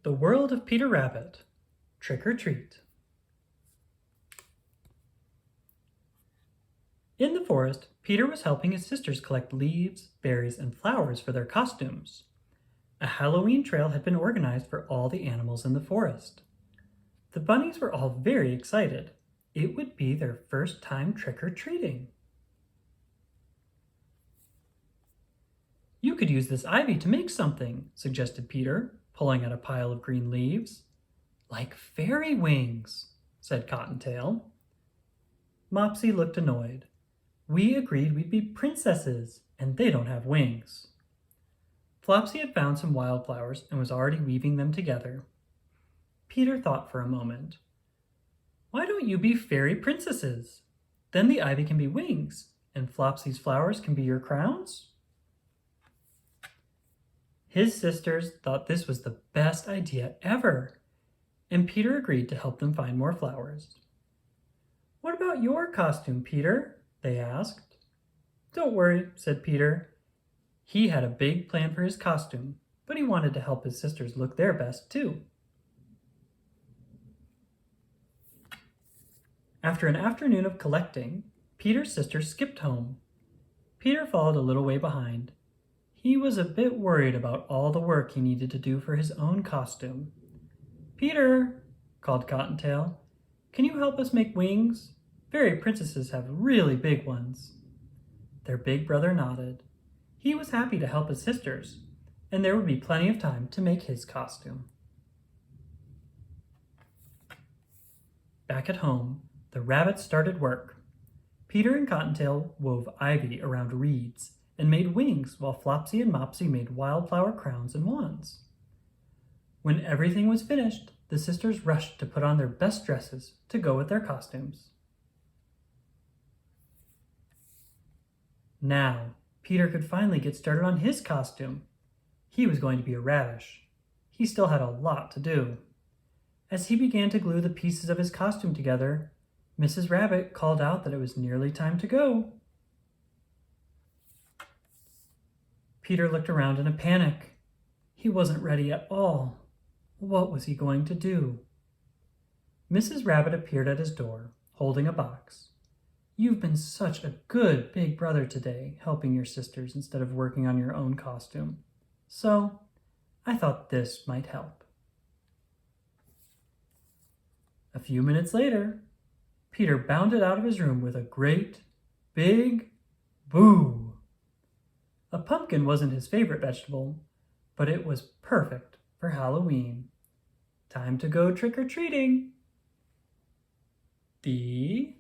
The World of Peter Rabbit. Trick or Treat. In the forest, Peter was helping his sisters collect leaves, berries, and flowers for their costumes. A Halloween trail had been organized for all the animals in the forest. The bunnies were all very excited. It would be their first time trick-or-treating. You could use this ivy to make something, suggested Peter, pulling out a pile of green leaves. Like fairy wings, said Cottontail. Mopsy looked annoyed. We agreed we'd be princesses, and they don't have wings. Flopsy had found some wildflowers and was already weaving them together. Peter thought for a moment. Why don't you be fairy princesses? Then the ivy can be wings, and Flopsy's flowers can be your crowns? His sisters thought this was the best idea ever, and Peter agreed to help them find more flowers. What about your costume, Peter? They asked. Don't worry, said Peter. He had a big plan for his costume, but he wanted to help his sisters look their best too. After an afternoon of collecting, Peter's sisters skipped home. Peter followed a little way behind. He was a bit worried about all the work he needed to do for his own costume. Peter, called Cottontail, can you help us make wings? Fairy princesses have really big ones. Their big brother nodded. He was happy to help his sisters, and there would be plenty of time to make his costume. Back at home, the rabbits started work. Peter and Cottontail wove ivy around reeds and made wings while Flopsy and Mopsy made wildflower crowns and wands. When everything was finished, the sisters rushed to put on their best dresses to go with their costumes. Now, Peter could finally get started on his costume. He was going to be a radish. He still had a lot to do. As he began to glue the pieces of his costume together, Mrs. Rabbit called out that it was nearly time to go. Peter looked around in a panic. He wasn't ready at all. What was he going to do? Mrs. Rabbit appeared at his door, holding a box. You've been such a good big brother today, helping your sisters instead of working on your own costume. So, I thought this might help. A few minutes later, Peter bounded out of his room with a great, big boo. A pumpkin wasn't his favorite vegetable, but it was perfect for Halloween. Time to go trick-or-treating. The